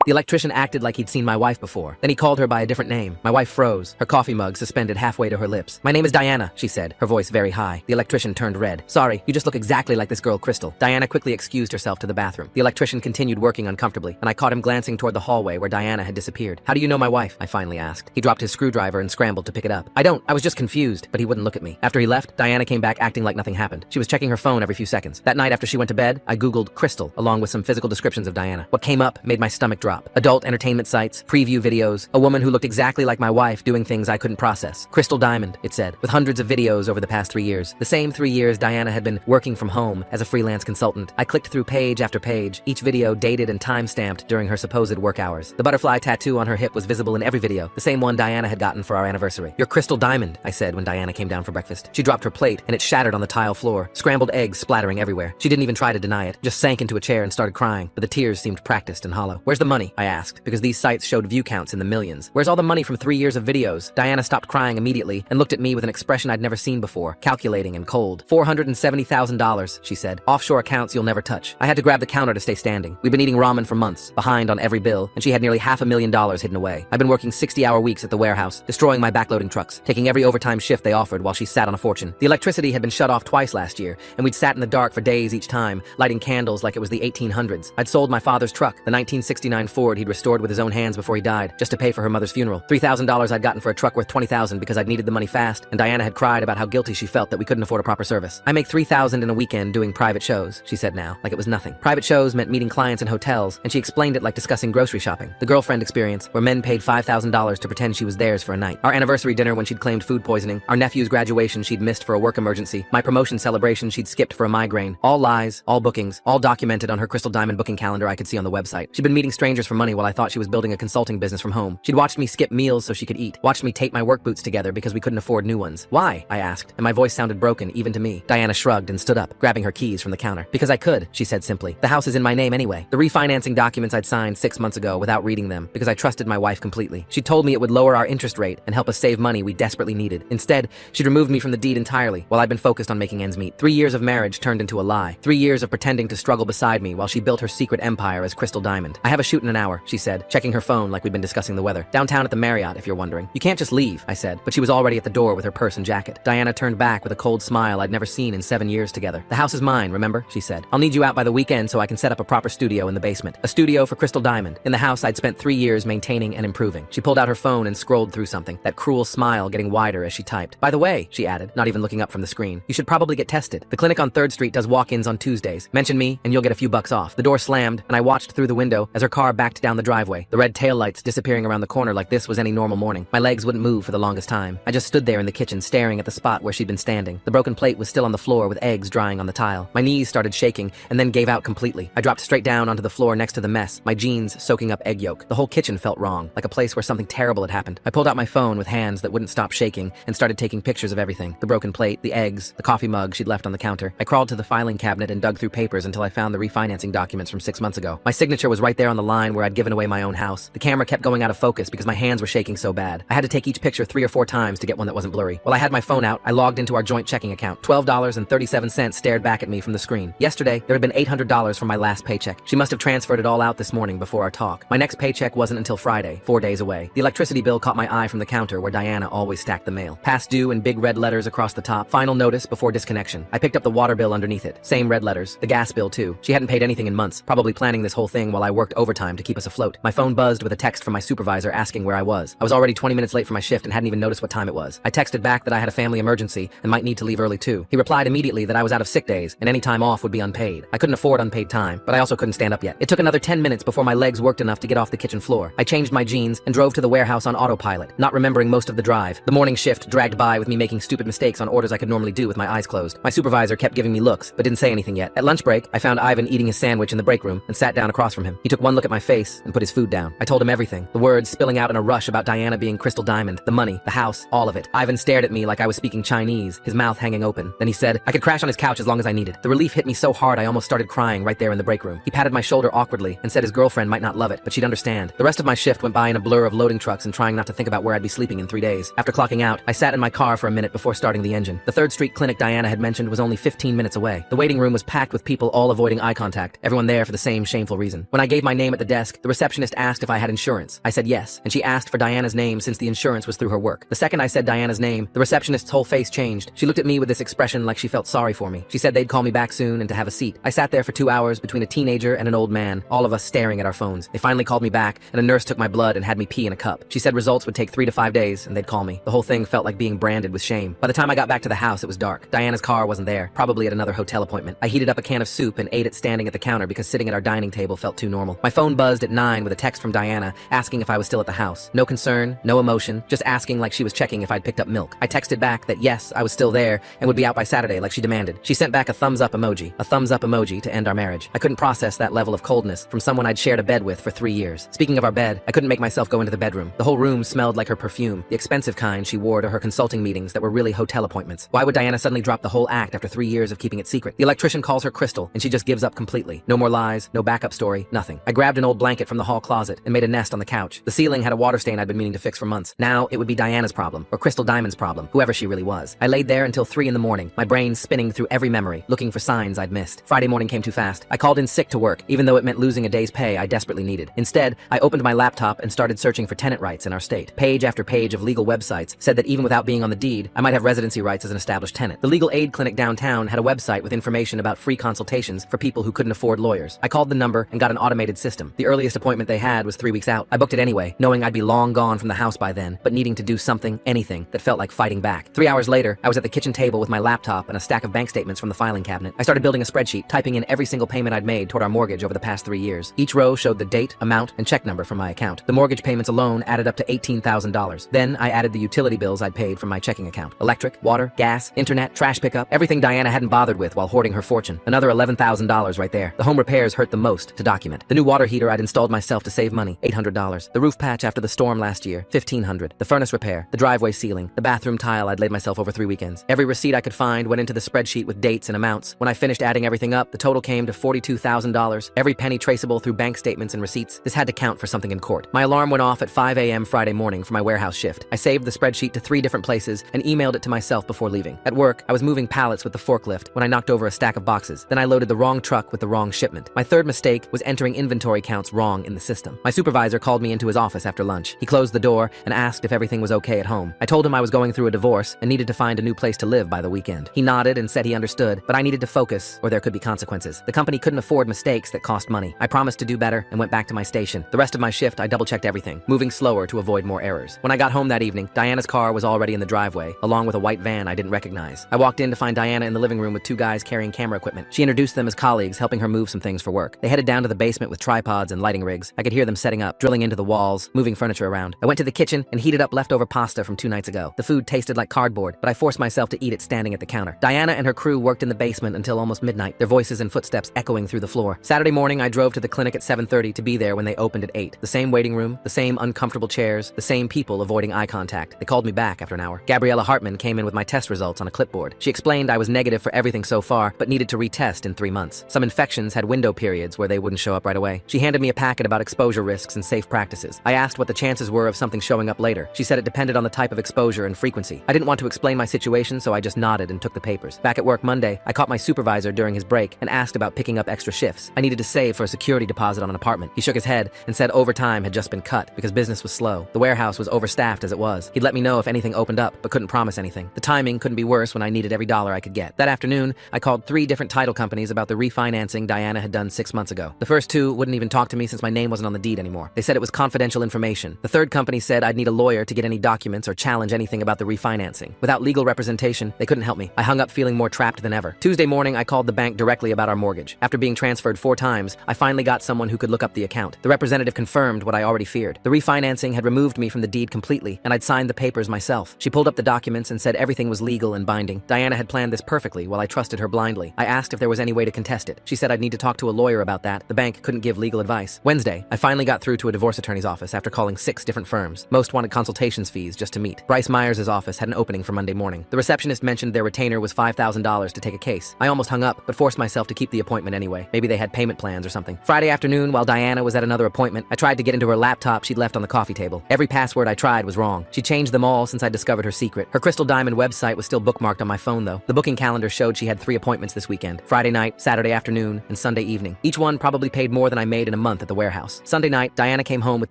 The electrician acted like he'd seen my wife before. Then he called her by a different name. My wife froze, her coffee mug suspended halfway to her lips. "My name is Diana," she said, her voice very high. The electrician turned red. "Sorry, you just look exactly like this girl, Crystal." Diana quickly excused herself to the bathroom. The electrician continued working uncomfortably, and I caught him glancing toward the hallway where Diana had disappeared. "How do you know my wife?" I finally asked. He dropped his screwdriver and scrambled to pick it up. "I don't. I was just confused," but he wouldn't look at me. After he left, Diana came back acting like nothing happened. She was checking her phone every few seconds. That night after she went to bed, I Googled Crystal, along with some physical descriptions of Diana. What came up made my stomach drop. Adult entertainment sites, preview videos, a woman who looked exactly like my wife doing things I couldn't process. Crystal Diamond, it said, with hundreds of videos over the past 3 years. The same 3 years Diana had been working from home as a freelance consultant. I clicked through page after page, each video dated and time-stamped during her supposed work hours. The butterfly tattoo on her hip was visible in every video, the same one Diana had gotten for our anniversary. "You're Crystal Diamond," I said when Diana came down for breakfast. She dropped her plate, and it shattered on the tile floor, scrambled eggs splattering everywhere. She didn't even try to deny it, just sank into a chair and started crying, but the tears seemed practiced and hollow. "Where's the money?" I asked, because these sites showed view counts in the millions. "Where's all the money from 3 years of videos?" Diana stopped crying immediately and looked at me with an expression I'd never seen before, calculating and cold. $470,000, she said. "Offshore accounts you'll never touch." I had to grab the counter to stay standing. We'd been eating ramen for months, behind on every bill, and she had nearly $500,000 hidden away. I'd been working 60-hour weeks at the warehouse, destroying my backloading trucks, taking every overtime shift they offered while she sat on a fortune. The electricity had been shut off twice last year, and we'd sat in the dark for days each time, lighting candles like it was the 1800s. I'd sold my father's truck, the 1969 Ford he'd restored with his own hands before he died, just to pay for her mother's funeral. $3,000 I'd gotten for a truck worth $20,000 because I'd needed the money fast, and Diana had cried about how guilty she felt that we couldn't afford a proper service. "I make $3,000 in a weekend doing private shows," she said now, like it was nothing. Private shows meant meeting clients in hotels, and she explained it like discussing grocery shopping. The girlfriend experience, where men paid $5,000 to pretend she was theirs for a night. Our anniversary dinner when she'd claimed food poisoning, our nephew's graduation she'd missed for a work emergency, my promotion celebration she'd skipped for a migraine. All lies, all bookings, all documented on her Crystal Diamond booking calendar I could see on the website. She'd been meeting strangers for money while I thought she was building a consulting business from home. She'd watched me skip meals so she could eat, watched me tape my work boots together because we couldn't afford new ones. "Why?" I asked, and my voice sounded broken even to me. Diana shrugged and stood up, grabbing her keys from the counter. "Because I could," she said simply. "The house is in my name anyway. The refinancing documents I'd signed 6 months ago without reading them, because I trusted my wife completely. She told me it would lower our interest rate and help us save money we desperately needed. Instead, she'd removed me from the deed entirely while I'd been focused on making ends meet. 3 years of marriage turned into a lie. 3 years of pretending to struggle beside me while she built her secret empire as Crystal Diamond. "I have a shoot in an hour," she said, checking her phone like we'd been discussing the weather. "Downtown at the Marriott, if you're wondering." "You can't just leave," I said, but she was already at the door with her purse and jacket. Diana turned back with a cold smile I'd never seen in 7 years together. "The house is mine, remember?" she said. "I'll need you out by the weekend so I can set up a proper studio in the basement. A studio for Crystal Diamond. In the house I'd spent 3 years maintaining and improving." She pulled out her phone and scrolled through something, that cruel smile getting wider as she typed. "By the way," she added, not even looking up from the screen, "you should probably get tested. The clinic on 3rd Street does walk-ins on Tuesdays. Mention me and you'll get a few bucks off." The door slammed and I watched through the window as her car backed down the driveway, the red taillights disappearing around the corner like this was any normal morning. My legs wouldn't move for the longest time. I just stood there in the kitchen staring at the spot where she'd been standing. The broken plate was still on the floor with eggs drying on the tile. My knees started shaking and then gave out completely. I dropped straight down onto the floor next to the mess, my jeans soaking up egg yolk. The whole kitchen felt wrong, like a place where something terrible had happened. I pulled out my phone with hands that wouldn't stop shaking and started taking pictures of everything. The broken plate, the eggs, the coffee mug she'd left on the counter. I crawled to the filing cabinet and dug through papers until I found the refinancing documents from 6 months ago. My signature was right there on the line where I'd given away my own house. The camera kept going out of focus because my hands were shaking so bad. I had to take each picture 3 or 4 times to get one that wasn't blurry. While I had my phone out, I logged into our joint checking account. $12.37 stared back at me from the screen. Yesterday, there had been $800 from my last paycheck. She must have transferred it all out this morning before our talk. My next paycheck wasn't until Friday, 4 days away. The electricity bill caught my eye from the counter where Diana always stacked the mail. Past due in big red letters across the top. Final notice before disconnection. I picked up the water bill underneath it. Same red letters. The gas bill too. She hadn't paid anything in months, probably planning this whole thing while I worked overtime to keep us afloat. My phone buzzed with a text from my supervisor asking where I was. I was already 20 minutes late for my shift and hadn't even noticed what time it was. I texted back that I had a family emergency and might need to leave early too. He replied immediately that I was out of sick days and any time off would be unpaid. I couldn't afford unpaid time, but I also couldn't stand up yet. It took another 10 minutes before my legs worked enough to get off the kitchen floor. I changed my jeans and drove to the warehouse on autopilot, not remembering most of the drive. The morning shift dragged by with me making stupid mistakes on orders I could normally do with my eyes closed. My supervisor kept giving me looks, but didn't say anything yet. At lunch break, I found Ivan eating his sandwich in the break room and sat down across from him. He took one look at my face and put his food down. I told him everything, the words spilling out in a rush about Diana being Crystal Diamond, the money, the house, all of it. Ivan stared at me like I was speaking Chinese, his mouth hanging open. Then he said I could crash on his couch as long as I needed. The relief hit me so hard I almost started crying right there in the break room. He patted my shoulder awkwardly and said his girlfriend might not love it, but she'd understand. The rest of my shift went by in a blur of loading trucks and trying not to think about where I'd be sleeping in 3 days. After clocking out, I sat in my car for a minute before starting the engine. The 3rd Street clinic Diana had mentioned was only 15 minutes away. The waiting room was packed with people all avoiding eye contact, everyone there for the same shameful reason. When I gave my name at the desk, the receptionist asked if I had insurance. I said yes, and she asked for Diana's name since the insurance was through her work. The second I said Diana's name, the receptionist's whole face changed. She looked at me with this expression like she felt sorry for me. She said they'd call me back soon and to have a seat. I sat there for 2 hours between a teenager and an old man, all of us staring at our phones. They finally called me back, and a nurse took my blood and had me pee in a cup. She said results would take 3 to 5 days, and they'd call me. The whole thing felt like being branded with shame. By the time I got back to the house, it was dark. Diana's car wasn't there, probably at another hotel appointment. I heated up a can of soup and ate it standing at the counter because sitting at our dining table felt too normal. My phone buzzed at 9 with a text from Diana asking if I was still at the house. No concern, no emotion, just asking like she was checking if I'd picked up milk. I texted back that yes, I was still there and would be out by Saturday like she demanded. She sent back a thumbs up emoji to end our marriage. I couldn't process that level of coldness from someone I'd shared a bed with for 3 years. Speaking of our bed, I couldn't make myself go into the bedroom. The whole room smelled like her perfume, the expensive kind she wore to her consulting meetings that were really hotel appointments. Why would Diana suddenly drop the whole act after 3 years of keeping it secret? The electrician calls her Crystal, and she just gives up completely. No more lies, no backup story, nothing. I grabbed an old blanket from the hall closet and made a nest on the couch. The ceiling had a water stain I'd been meaning to fix for months. Now it would be Diana's problem, or Crystal Diamond's problem, whoever she really was. I laid there until 3 in the morning, my brain spinning through every memory, looking for signs I'd missed. Friday morning came too fast. I called in sick to work, even though it meant losing a day's pay I desperately needed. Instead, I opened my laptop and started searching for tenant rights in our state. Page after page of legal websites said that even without being on the deed, I might have residency rights as an established tenant. The legal aid clinic downtown had a website with information about free consultations for people who couldn't afford lawyers. I called the number and got an automated system. The earliest appointment they had was 3 weeks out. I booked it anyway, knowing I'd be long gone from the house by then, but needing to do something, anything, that felt like fighting back. 3 hours later, I was at the kitchen table with my laptop and a stack of bank statements from the filing cabinet. I started building a spreadsheet, typing in every single payment I'd made toward our mortgage over the past 3 years. Each row showed the date, amount, and check number from my account. The mortgage payments alone added up to $18,000. Then I added the utility bills I'd paid from my checking account. Electric, water, gas, internet, trash pickup, everything Diana hadn't bothered with while hoarding her fortune. Another $11,000 right there. The home repairs hurt the most to document. The new water heater I'd installed myself to save money, $800. The roof patch after the storm last year, $1,500. The furnace repair, the driveway ceiling, the bathroom tile I'd laid myself over 3 weekends. Every receipt I could find went into the spreadsheet with dates and amounts. When I finished adding everything up, the total came to $42,000. Every penny traceable through bank statements and receipts. This had to count for something in court. My alarm went off at 5 a.m. Friday morning for my warehouse shift. I saved the spreadsheet to 3 different places and emailed it to myself before leaving. At work, I was moving pallets with the forklift when I knocked over a stack of boxes. Then I loaded the wrong truck with the wrong shipment. My third mistake was entering inventory counts wrong in the system. My supervisor called me into his office after lunch. He closed the door and asked if everything was okay at home. I told him I was going through a divorce and needed to find a new place to live by the weekend. He nodded and said he understood, but I needed to focus or there could be consequences. The company couldn't afford mistakes that cost money. I promised to do better and went back to my station. The rest of my shift, I double-checked everything, moving slower to avoid more errors. When I got home that evening, Diana's car was already in the driveway, along with a white van I didn't recognize. I walked in to find Diana in the living room with 2 guys carrying camera equipment. She introduced them as colleagues, helping her move some things for work. They headed down to the basement with tripods and lighting rigs. I could hear them setting up, drilling into the walls, moving furniture around. I went to the kitchen and heated up leftover pasta from 2 nights ago. The food tasted like cardboard, but I forced myself to eat it standing at the counter. Diana and her crew worked in the basement until almost midnight, their voices and footsteps echoing through the floor. Saturday morning, I drove to the clinic at 7:30 to be there when they opened at 8. The same waiting room, the same uncomfortable chairs, the same people avoiding eye contact. They called me back after an hour. Gabriella Hartman came in with my test results on a clipboard. She explained I was negative for everything so far, but needed to retest in 3 months. Some infections had window periods where they wouldn't show up right away. She handed me a packet about exposure risks and safe practices. I asked what the chances were of something showing up later. She said it depended on the type of exposure and frequency. I didn't want to explain my situation, so I just nodded and took the papers. Back at work Monday, I caught my supervisor during his break and asked about picking up extra shifts. I needed to save for a security deposit on an apartment. He shook his head and said overtime had just been cut because business was slow. The warehouse was overstaffed as it was. He'd let me know if anything opened up, but couldn't promise anything. The timing couldn't be worse when I needed every dollar I could get. That afternoon, I called 3 different title companies about the refinancing Diana had done 6 months ago. The first 2 wouldn't even talk to me since my name wasn't on the deed anymore. They said it was confidential information. The third company said I'd need a lawyer to get any documents or challenge anything about the refinancing. Without legal representation, they couldn't help me. I hung up feeling more trapped than ever. Tuesday morning, I called the bank directly about our mortgage. After being transferred 4 times, I finally got someone who could look up the account. The representative confirmed what I already feared. The refinancing had removed me from the deed completely, and I'd signed the papers myself. She pulled up the documents and said everything was legal and binding. Diana had planned this perfectly while I trusted her blindly. I asked if there was any way to contest it. She said I'd need to talk to a lawyer about that. The bank couldn't give legal advice. Wednesday, I finally got through to a divorce attorney's office after calling 6 different firms. Most wanted consultations fees just to meet. Bryce Myers' office had an opening for Monday morning. The receptionist mentioned their retainer was $5,000 to take a case. I almost hung up, but forced myself to keep the appointment anyway. Maybe they had payment plans or something. Friday afternoon, while Diana was at another appointment, I tried to get into her laptop she'd left on the coffee table. Every password I tried was wrong. She changed them all since I discovered her secret. Her Crystal Diamond website was still bookmarked on my phone though. The booking calendar showed she had 3 appointments this weekend. Friday night, Saturday afternoon, and Sunday evening. Each one probably paid more than I made in a month at the warehouse. Sunday night, Diana came home with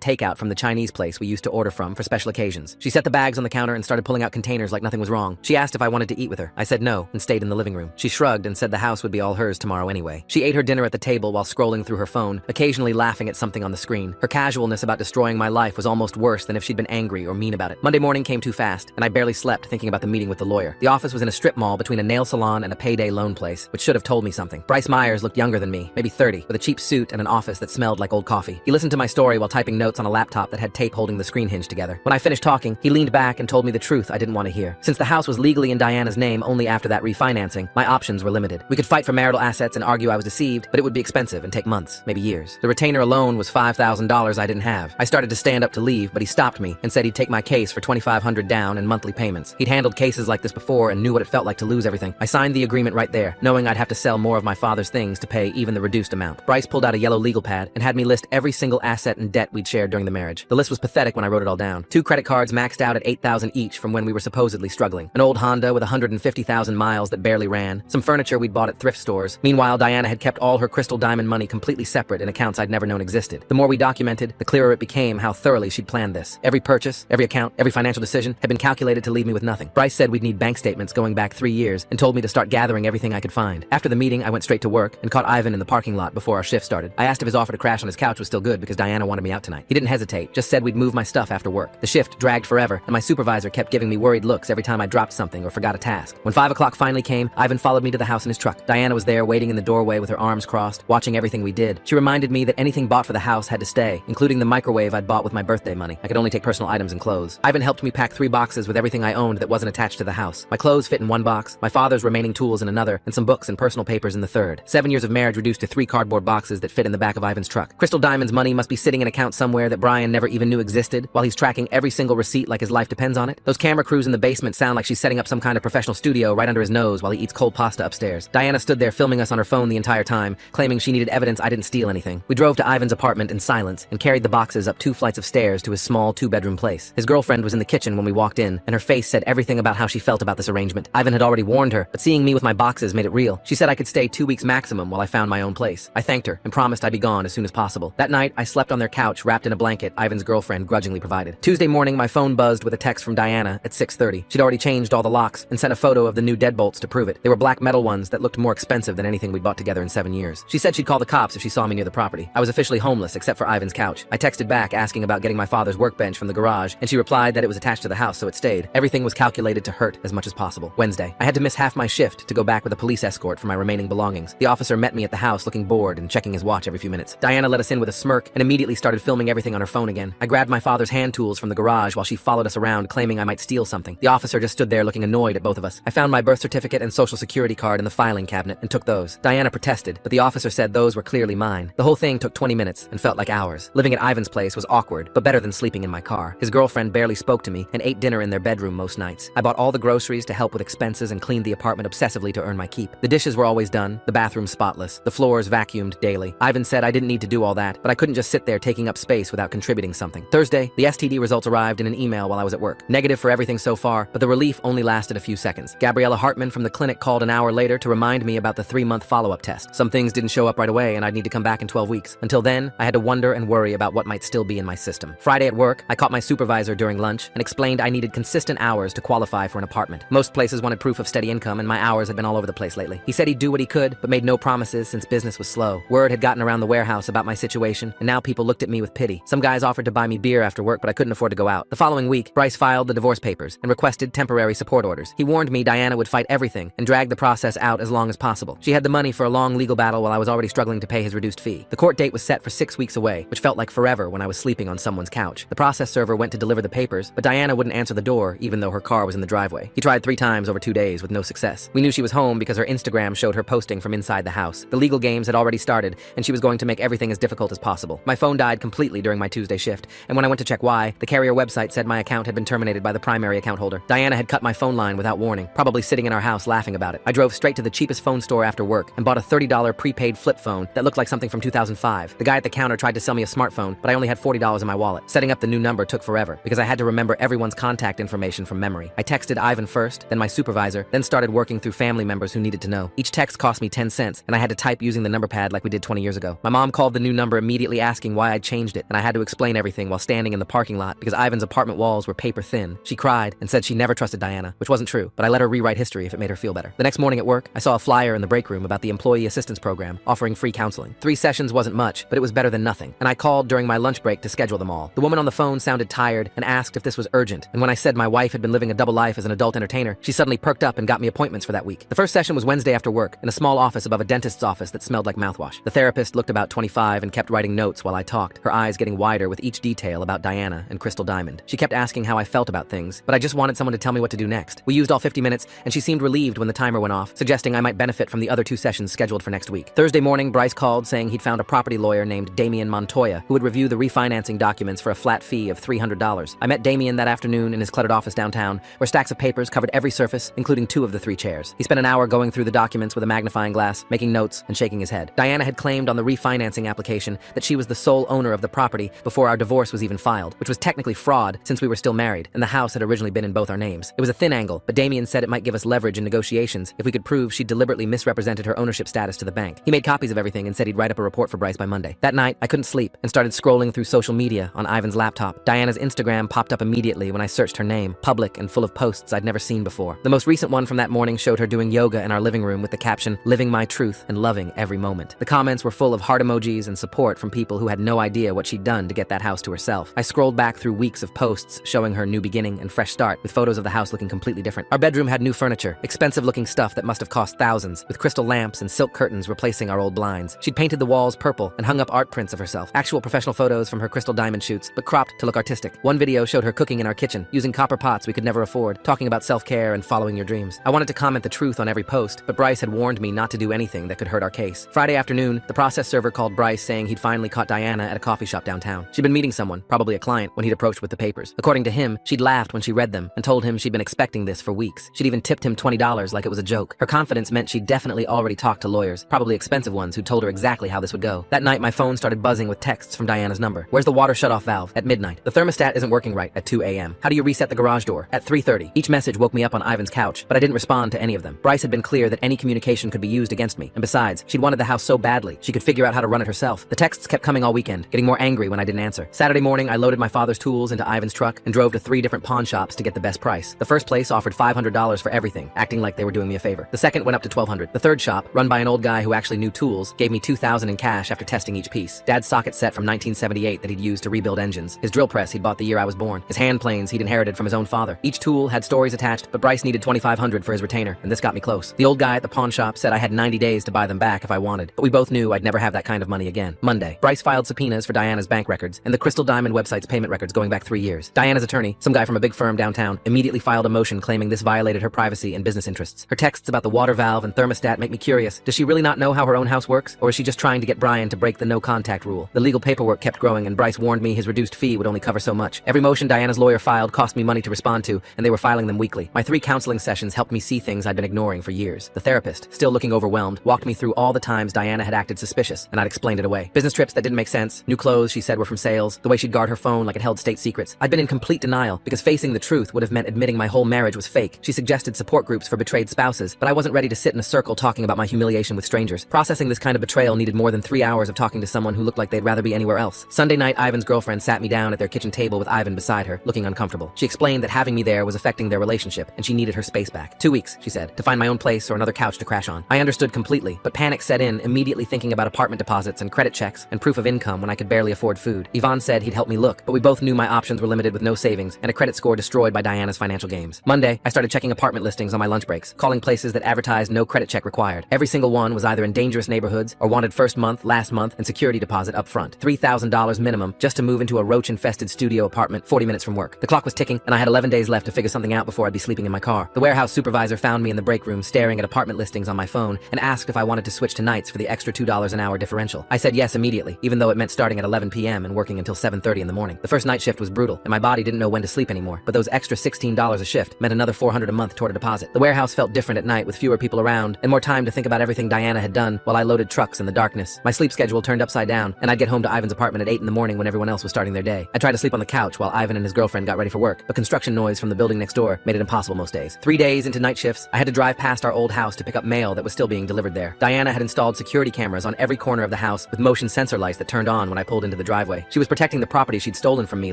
takeout from the Chinese place we used to order from for special occasions. She set the bags on the counter and started pulling out containers like nothing was wrong. She asked if I wanted to eat with her. I said no and stayed in the living room. She shrugged and said the house would be all hers tomorrow anyway. She ate her dinner at the table while scrolling through her phone, occasionally laughing at something on the screen. Her casualness about destroying my life was almost worse than if she'd been angry or mean about it. Monday morning came too fast, and I barely slept thinking about the meeting with the lawyer. The office was in a strip mall between a nail salon and a payday loan place, which should have told me something. Bryce Myers looked younger than me, maybe 30, with a cheap suit and an office that smelled like old coffee. He listened to my story while typing notes on a laptop that had tape holding the screen hinge together. When I finished talking, he leaned back and told me the truth I didn't want to hear. Since the house was legally in Diana's name only after that refinancing, my options were limited. We could fight for marital assets and argue I was deceived, but it would be expensive and take months, maybe years. The retainer alone was $5,000 I didn't have. I started to stand up to leave, but he stopped me and said he'd take my case for $2,500 down and monthly payments. He'd handled cases like this before and knew what it felt like to lose everything. I signed the agreement right there, knowing I'd have to sell more of my father's things to pay even the reduced amount. Bryce pulled out a yellow legal pad and had me list every single asset and debt we'd shared during the marriage. The list was pathetic when I wrote it all down. 2 credit cards maxed out at $8,000 each from when we were supposedly struggling. An old Honda with 150,000 miles that barely ran. Some furniture we'd bought at thrift stores. Meanwhile, Diana had kept all her crystal diamond money completely separate in accounts I'd never known existed. The more we documented, the clearer it became how thoroughly she'd planned this. Every purchase, every account, every financial decision had been calculated to leave me with nothing. Bryce said we'd need bank statements going back 3 years and told me to start gathering everything I could find. After the meeting, I went straight to work and caught Ivan in the parking lot before our shift started. I asked if his offer to crash on his couch was still good because Diana wanted me out tonight. He didn't hesitate, just said we'd move my stuff after work. The shift dragged forever, and my supervisor kept giving me worried looks every time I dropped something or forgot a task. When 5 o'clock finally came, Ivan followed me to the house in his truck. Diana was there waiting in the doorway with her arms crossed, watching everything we did. She reminded me that anything bought for the house had to stay, including the microwave I'd bought with my birthday money. I could only take personal items and clothes. Ivan helped me pack 3 boxes with everything I owned that wasn't attached to the house. My clothes fit in 1 box, my father's remaining tools in another, and some books and personal papers in the third. 7 years of marriage reduced to 3 cardboard boxes that fit in the back of Ivan's truck. Crystal Diamond's money must be sitting in an account somewhere that Brian never even knew existed, while he's tracking every single receipt like his life depends on it. Those camera crews in the basement sound like she's setting up some kind of professional studio right under his nose while he eats cold pasta upstairs. Diana stood there filming us on her phone the entire time, claiming she needed evidence I didn't steal anything. We drove to Ivan's apartment in silence and carried the boxes up 2 flights of stairs to his small 2-bedroom place. His girlfriend was in the kitchen when we walked in, and her face said everything about how she felt about this arrangement. Ivan had already warned her, but seeing me with my boxes made it real. She said I could stay 2 weeks maximum while I found my own place. I thanked her and promised I'd be gone as soon as possible. That night, I slept on their couch wrapped in a blanket Ivan's girlfriend grudgingly provided. Tuesday morning, my phone buzzed with a text from Diana at 6:30. She'd already changed all the locks and sent a photo of the new deadbolts to prove it. They were black metal ones that looked more expensive than anything we'd bought together in 7 years. She said she'd call the cops if she saw me near the property. I was officially homeless except for Ivan's couch. I texted back asking about getting my father's workbench from the garage, and she replied that it was attached to the house, so it stayed. Everything was calculated to hurt as much as possible. Wednesday, I had to miss half my shift to go back with a police escort for my remaining belongings. The officer met me at the house looking bored and checking his watch every few minutes. Diana let us in with a smirk and immediately started filming everything on her phone again. I grabbed my father's hand tools from the garage while she followed us around claiming I might steal something. The officer just stood there looking annoyed at both of us. I found my birth certificate and social security card in the filing cabinet and took those. Diana protested, but the officer said those were clearly mine. The whole thing took 20 minutes and felt like hours. Living at Ivan's place was awkward, but better than sleeping in my car. His girlfriend barely spoke to me and ate dinner in their bedroom most nights. I bought all the groceries to help with expenses and cleaned the apartment obsessively to earn my keep. The dishes were always done, the bathroom spotless, the floors vacuumed daily. Ivan said I didn't need to do all that, but I couldn't just sit there taking up space without contributing something. Thursday, the STD results arrived in an email while I was at work. Negative for everything so far, but the relief only lasted a few seconds. Gabriella Hartman from the clinic called an hour later to remind me about the 3-month follow-up test. Some things didn't show up right away and I'd need to come back in 12 weeks. Until then, I had to wonder and worry about what might still be in my system. Friday at work, I caught my supervisor during lunch and explained I needed consistent hours to qualify for an apartment. Most places wanted proof of steady income and my hours had been all over the place lately. He said he'd do what he could, but made no promises since business was slow. Word had gotten around the warehouse about my situation, and now people looked at me with pity. Some guys offered to buy me beer after work, but I couldn't afford to go out. The following week, Bryce filed the divorce papers and requested temporary support orders. He warned me Diana would fight everything and drag the process out as long as possible. She had the money for a long legal battle while I was already struggling to pay his reduced fee. The court date was set for 6 weeks away, which felt like forever when I was sleeping on someone's couch. The process server went to deliver the papers, but Diana wouldn't answer the door even though her car was in the driveway. He tried 3 times over 2 days with no success. We knew she was home because her Instagram showed her posting from inside the house. The legal games had already started, and she was going to make everything as difficult as possible. My phone died completely during my Tuesday shift, and when I went to check why, the carrier website said my account had been terminated by the primary account holder. Diana had cut my phone line without warning, probably sitting in our house laughing about it. I drove straight to the cheapest phone store after work and bought a $30 prepaid flip phone that looked like something from 2005. The guy at the counter tried to sell me a smartphone, but I only had $40 in my wallet. Setting up the new number took forever because I had to remember everyone's contact information from memory. I texted Ivan first, then my supervisor, then started working through family members who needed to know. Each text cost me 10 cents, and I had to type using the number pad like we did 20 years ago. My mom called called the new number immediately asking why I'd changed it, and I had to explain everything while standing in the parking lot because Ivan's apartment walls were paper thin. She cried and said she never trusted Diana, which wasn't true, but I let her rewrite history if it made her feel better. The next morning at work, I saw a flyer in the break room about the Employee Assistance Program, offering free counseling. 3 sessions wasn't much, but it was better than nothing, and I called during my lunch break to schedule them all. The woman on the phone sounded tired and asked if this was urgent, and when I said my wife had been living a double life as an adult entertainer, she suddenly perked up and got me appointments for that week. The first session was Wednesday after work, in a small office above a dentist's office that smelled like mouthwash. The therapist looked about 25 and kept writing notes while I talked, her eyes getting wider with each detail about Diana and Crystal Diamond. She kept asking how I felt about things, but I just wanted someone to tell me what to do next. We used all 50 minutes, and she seemed relieved when the timer went off, suggesting I might benefit from the other 2 sessions scheduled for next week. Thursday morning, Bryce called saying he'd found a property lawyer named Damien Montoya who would review the refinancing documents for a flat fee of $300. I met Damien that afternoon in his cluttered office downtown, where stacks of papers covered every surface, including 2 of the 3 chairs. He spent an hour going through the documents with a magnifying glass, making notes and shaking his head. Diana had claimed on the refinancing application that she was the sole owner of the property before our divorce was even filed, which was technically fraud since we were still married, and the house had originally been in both our names. It was a thin angle, but Damien said it might give us leverage in negotiations if we could prove she deliberately misrepresented her ownership status to the bank. He made copies of everything and said he'd write up a report for Bryce by Monday. That night, I couldn't sleep and started scrolling through social media on Ivan's laptop. Diana's Instagram popped up immediately when I searched her name, public and full of posts I'd never seen before. The most recent one from that morning showed her doing yoga in our living room with the caption, "Living my truth and loving every moment." The comments were full of heart emojis and support from people who had no idea what she'd done to get that house to herself. I scrolled back through weeks of posts showing her new beginning and fresh start, with photos of the house looking completely different. Our bedroom had new furniture, expensive looking stuff that must have cost thousands, with crystal lamps and silk curtains replacing our old blinds. She'd painted the walls purple and hung up art prints of herself, actual professional photos from her Crystal Diamond shoots, but cropped to look artistic. One video showed her cooking in our kitchen, using copper pots we could never afford, talking about self-care and following your dreams. I wanted to comment the truth on every post, but Bryce had warned me not to do anything that could hurt our case. Friday afternoon, the process server called Bryce saying he'd finally caught Diana at a coffee shop downtown. She'd been meeting someone, probably a client, when he'd approached with the papers. According to him, she'd laughed when she read them and told him she'd been expecting this for weeks. She'd even tipped him $20 like it was a joke. Her confidence meant she'd definitely already talked to lawyers, probably expensive ones, who told her exactly how this would go. That night, my phone started buzzing with texts from Diana's number. "Where's the water shutoff valve?" At midnight. "The thermostat isn't working right." At 2 a.m. "How do you reset the garage door?" At 3:30. Each message woke me up on Ivan's couch, but I didn't respond to any of them. Bryce had been clear that any communication could be used against me, and besides, she'd wanted the house so badly, she could figure out how to run it herself. The texts kept coming all weekend, getting more angry when I didn't answer. Saturday morning, I loaded my father's tools into Ivan's truck and drove to 3 different pawn shops to get the best price. The first place offered $500 for everything, acting like they were doing me a favor. The second went up to $1,200. The third shop, run by an old guy who actually knew tools, gave me $2,000 in cash after testing each piece. Dad's socket set from 1978 that he'd used to rebuild engines. His drill press he'd bought the year I was born. His hand planes he'd inherited from his own father. Each tool had stories attached, but Bryce needed $2,500 for his retainer, and this got me close. The old guy at the pawn shop said I had 90 days to buy them back if I wanted, but we both knew I'd never have that kind of money again. Monday, Bryce filed subpoenas for Diana's bank records and the Crystal Diamond website's payment records going back 3 years. Diana's attorney, some guy from a big firm downtown, immediately filed a motion claiming this violated her privacy and business interests. Her texts about the water valve and thermostat make me curious. Does she really not know how her own house works, or is she just trying to get Brian to break the no-contact rule? The legal paperwork kept growing, and Bryce warned me his reduced fee would only cover so much. Every motion Diana's lawyer filed cost me money to respond to, and they were filing them weekly. My 3 counseling sessions helped me see things I'd been ignoring for years. The therapist, still looking overwhelmed, walked me through all the times Diana had acted suspicious, and I'd explained it away. Business trips that didn't make sense, new clothes she said were from sales, the way she'd guard her phone like it held state secrets. I'd been in complete denial, because facing the truth would have meant admitting my whole marriage was fake. She suggested support groups for betrayed spouses, but I wasn't ready to sit in a circle talking about my humiliation with strangers. Processing this kind of betrayal needed more than 3 hours of talking to someone who looked like they'd rather be anywhere else. Sunday night, Ivan's girlfriend sat me down at their kitchen table with Ivan beside her, looking uncomfortable. She explained that having me there was affecting their relationship, and she needed her space back. 2 weeks, she said, to find my own place or another couch to crash on. I understood completely, but panic set in, immediately thinking about apartment deposits and credit checks and proof of income when I could barely afford food. Yvonne said he'd help me look, but we both knew my options were limited with no savings and a credit score destroyed by Diana's financial games. Monday, I started checking apartment listings on my lunch breaks, calling places that advertised no credit check required. Every single one was either in dangerous neighborhoods or wanted first month, last month, and security deposit up front. $3,000 minimum just to move into a roach-infested studio apartment 40 minutes from work. The clock was ticking, and I had 11 days left to figure something out before I'd be sleeping in my car. The warehouse supervisor found me in the break room staring at apartment listings on my phone and asked if I wanted to switch to nights for the extra $2 an hour differential. I said yes immediately, even though it meant starting at 11 p.m. and working until 7:30 in the morning. The first night shift was brutal, and my body didn't know when to sleep anymore, but those extra $16 a shift meant another $400 a month toward a deposit. The warehouse felt different at night with fewer people around and more time to think about everything Diana had done while I loaded trucks in the darkness. My sleep schedule turned upside down, and I'd get home to Ivan's apartment at 8 in the morning when everyone else was starting their day. I tried to sleep on the couch while Ivan and his girlfriend got ready for work, but construction noise from the building next door made it impossible most days. 3 days into night shifts, I had to drive past our old house to pick up mail that was still being delivered there. Diana had installed security cameras on every corner of the house house with motion sensor lights that turned on when I pulled into the driveway. She was protecting the property she'd stolen from me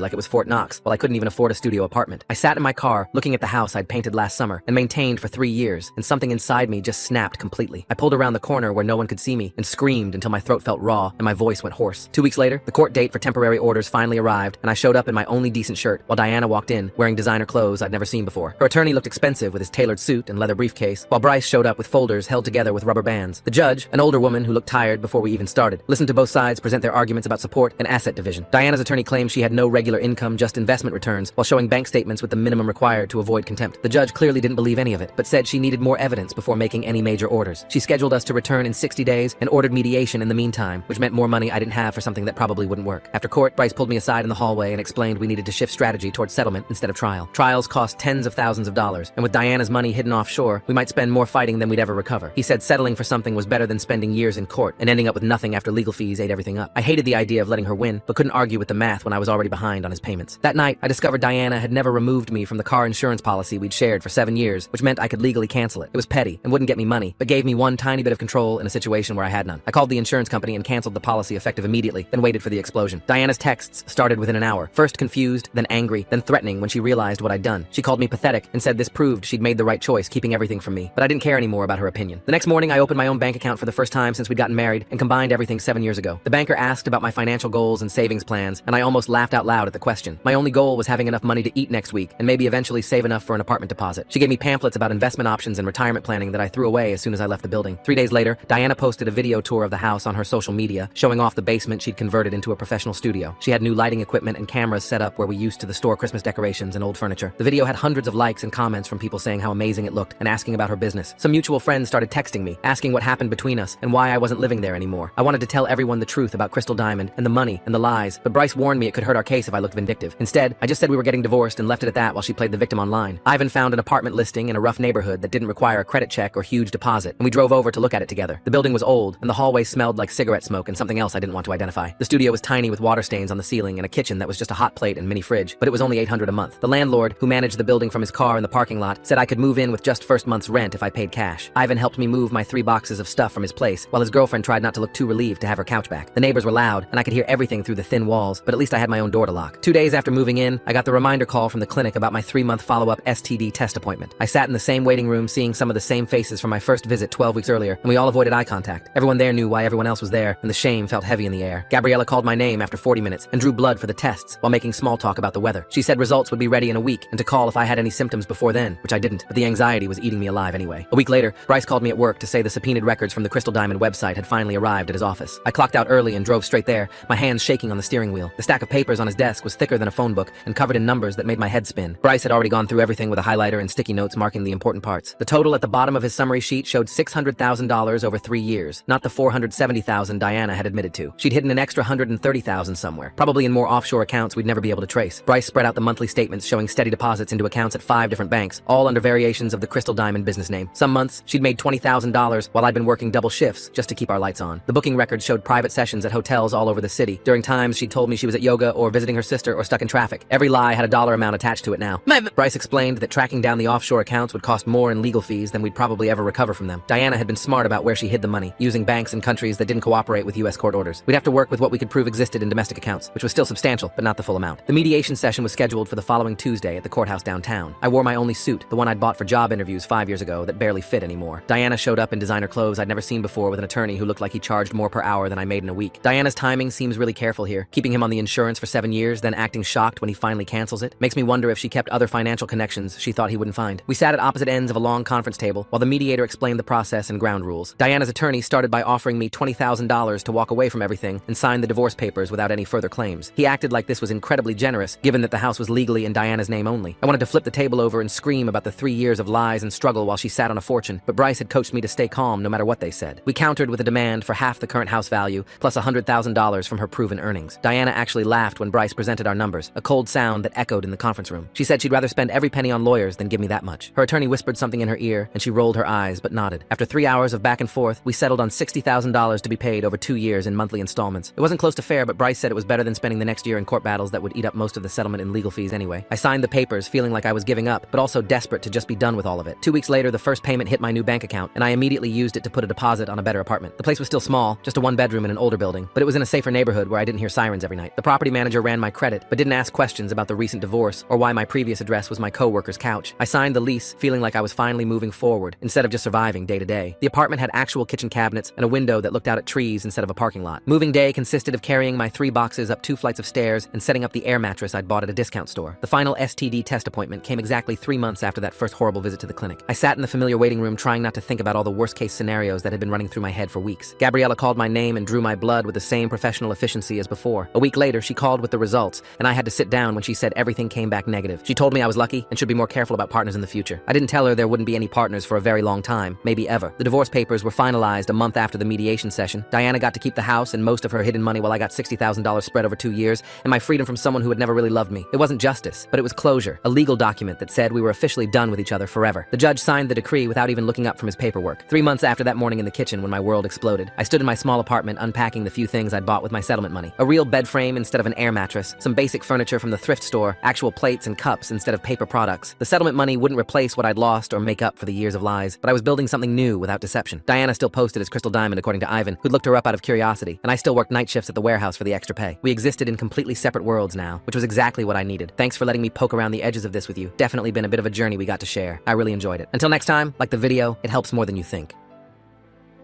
like it was Fort Knox, while I couldn't even afford a studio apartment. I sat in my car, looking at the house I'd painted last summer and maintained for 3 years, and something inside me just snapped completely. I pulled around the corner where no one could see me and screamed until my throat felt raw and my voice went hoarse. 2 weeks later, the court date for temporary orders finally arrived, and I showed up in my only decent shirt, while Diana walked in, wearing designer clothes I'd never seen before. Her attorney looked expensive with his tailored suit and leather briefcase, while Bryce showed up with folders held together with rubber bands. The judge, an older woman who looked tired before we even started, listened to both sides present their arguments about support and asset division. Diana's attorney claimed she had no regular income, just investment returns, while showing bank statements with the minimum required to avoid contempt. The judge clearly didn't believe any of it, but said she needed more evidence before making any major orders. She scheduled us to return in 60 days and ordered mediation in the meantime, which meant more money I didn't have for something that probably wouldn't work. After court, Bryce pulled me aside in the hallway and explained we needed to shift strategy towards settlement instead of trial. Trials cost tens of thousands of dollars, and with Diana's money hidden offshore, we might spend more fighting than we'd ever recover. He said settling for something was better than spending years in court and ending up with nothing after legal fees ate everything up. I hated the idea of letting her win, but couldn't argue with the math when I was already behind on his payments. That night, I discovered Diana had never removed me from the car insurance policy we'd shared for 7 years, which meant I could legally cancel it. It was petty and wouldn't get me money, but gave me one tiny bit of control in a situation where I had none. I called the insurance company and canceled the policy effective immediately, then waited for the explosion. Diana's texts started within an hour, first confused, then angry, then threatening when she realized what I'd done. She called me pathetic and said this proved she'd made the right choice, keeping everything from me, but I didn't care anymore about her opinion. The next morning, I opened my own bank account for the first time since we'd gotten married and combined everything 7 years ago. The banker asked about my financial goals and savings plans, and I almost laughed out loud at the question. My only goal was having enough money to eat next week and maybe eventually save enough for an apartment deposit. She gave me pamphlets about investment options and retirement planning that I threw away as soon as I left the building. 3 days later, Diana posted a video tour of the house on her social media, showing off the basement she'd converted into a professional studio. She had new lighting equipment and cameras set up where we used to store Christmas decorations and old furniture. The video had hundreds of likes and comments from people saying how amazing it looked and asking about her business. Some mutual friends started texting me, asking what happened between us and why I wasn't living there anymore. I wanted to tell everyone the truth about Crystal Diamond and the money and the lies, but Bryce warned me it could hurt our case if I looked vindictive. Instead, I just said we were getting divorced and left it at that while she played the victim online. Ivan found an apartment listing in a rough neighborhood that didn't require a credit check or huge deposit, and we drove over to look at it together. The building was old, and the hallway smelled like cigarette smoke and something else I didn't want to identify. The studio was tiny with water stains on the ceiling and a kitchen that was just a hot plate and mini fridge, but it was only $800 a month. The landlord, who managed the building from his car in the parking lot, said I could move in with just first month's rent if I paid cash. Ivan helped me move my 3 boxes of stuff from his place, while his girlfriend tried not to look too relieved to have her couch back. The neighbors were loud, and I could hear everything through the thin walls, but at least I had my own door to lock. 2 days after moving in, I got the reminder call from the clinic about my 3-month follow-up STD test appointment. I sat in the same waiting room seeing some of the same faces from my first visit 12 weeks earlier, and we all avoided eye contact. Everyone there knew why everyone else was there, and the shame felt heavy in the air. Gabriella called my name after 40 minutes and drew blood for the tests while making small talk about the weather. She said results would be ready in a week and to call if I had any symptoms before then, which I didn't, but the anxiety was eating me alive anyway. A week later, Bryce called me at work to say the subpoenaed records from the Crystal Diamond website had finally arrived at his office. I clocked out early and drove straight there, my hands shaking on the steering wheel. The stack of papers on his desk was thicker than a phone book and covered in numbers that made my head spin. Bryce had already gone through everything with a highlighter and sticky notes marking the important parts. The total at the bottom of his summary sheet showed $600,000 over 3 years, not the $470,000 Diana had admitted to. She'd hidden an extra $130,000 somewhere, probably in more offshore accounts we'd never be able to trace. Bryce spread out the monthly statements showing steady deposits into accounts at 5 different banks, all under variations of the Crystal Diamond business name. Some months, she'd made $20,000 while I'd been working double shifts just to keep our lights on. The booking records showed private sessions at hotels all over the city. During times, she'd told me she was at yoga or visiting her sister or stuck in traffic. Every lie had a dollar amount attached to it now. Bryce explained that tracking down the offshore accounts would cost more in legal fees than we'd probably ever recover from them. Diana had been smart about where she hid the money, using banks in countries that didn't cooperate with U.S. court orders. We'd have to work with what we could prove existed in domestic accounts, which was still substantial, but not the full amount. The mediation session was scheduled for the following Tuesday at the courthouse downtown. I wore my only suit, the one I'd bought for job interviews 5 years ago that barely fit anymore. Diana showed up in designer clothes I'd never seen before with an attorney who looked like he charged more per hour than I made in a week. Diana's timing seems really careful here, keeping him on the insurance for 7 years, then acting shocked when he finally cancels it. Makes me wonder if she kept other financial connections she thought he wouldn't find. We sat at opposite ends of a long conference table while the mediator explained the process and ground rules. Diana's attorney started by offering me $20,000 to walk away from everything and sign the divorce papers without any further claims. He acted like this was incredibly generous, given that the house was legally in Diana's name only. I wanted to flip the table over and scream about the 3 years of lies and struggle while she sat on a fortune, but Bryce had coached me to stay calm no matter what they said. We countered with a demand for half the current house value, plus $100,000 from her proven earnings. Diana actually laughed when Bryce presented our numbers, a cold sound that echoed in the conference room. She said she'd rather spend every penny on lawyers than give me that much. Her attorney whispered something in her ear, and she rolled her eyes but nodded. After 3 hours of back and forth, we settled on $60,000 to be paid over 2 years in monthly installments. It wasn't close to fair, but Bryce said it was better than spending the next year in court battles that would eat up most of the settlement in legal fees anyway. I signed the papers, feeling like I was giving up, but also desperate to just be done with all of it. 2 weeks later, the first payment hit my new bank account, and I immediately used it to put a deposit on a better apartment. The place was still small, just a one-bedroom in an older building, but it was in a safer neighborhood where I didn't hear sirens every night. The property manager ran my credit, but didn't ask questions about the recent divorce or why my previous address was my co-worker's couch. I signed the lease, feeling like I was finally moving forward, instead of just surviving day to day. The apartment had actual kitchen cabinets and a window that looked out at trees instead of a parking lot. Moving day consisted of carrying my 3 boxes up 2 flights of stairs and setting up the air mattress I'd bought at a discount store. The final STD test appointment came exactly 3 months after that first horrible visit to the clinic. I sat in the familiar waiting room trying not to think about all the worst-case scenarios that had been running through my head for weeks. Gabriella called my name and drew my blood with the same professional efficiency as before. A week later, she called with the results, and I had to sit down when she said everything came back negative. She told me I was lucky and should be more careful about partners in the future. I didn't tell her there wouldn't be any partners for a very long time, maybe ever. The divorce papers were finalized a month after the mediation session. Diana got to keep the house and most of her hidden money while I got $60,000 spread over 2 years, and my freedom from someone who had never really loved me. It wasn't justice, but it was closure, a legal document that said we were officially done with each other forever. The judge signed the decree without even looking up from his paperwork. 3 months after that morning in the kitchen when my world exploded, I stood in my small apartment unpacking the few things I'd bought with my settlement money. A real bed frame instead of an air mattress, some basic furniture from the thrift store, actual plates and cups instead of paper products. The settlement money wouldn't replace what I'd lost or make up for the years of lies, but I was building something new without deception. Diana still posted as Crystal Diamond according to Ivan, who'd looked her up out of curiosity, and I still worked night shifts at the warehouse for the extra pay. We existed in completely separate worlds now, which was exactly what I needed. Thanks for letting me poke around the edges of this with you. Definitely been a bit of a journey we got to share. I really enjoyed it. Until next time, like the video, it helps more than you think.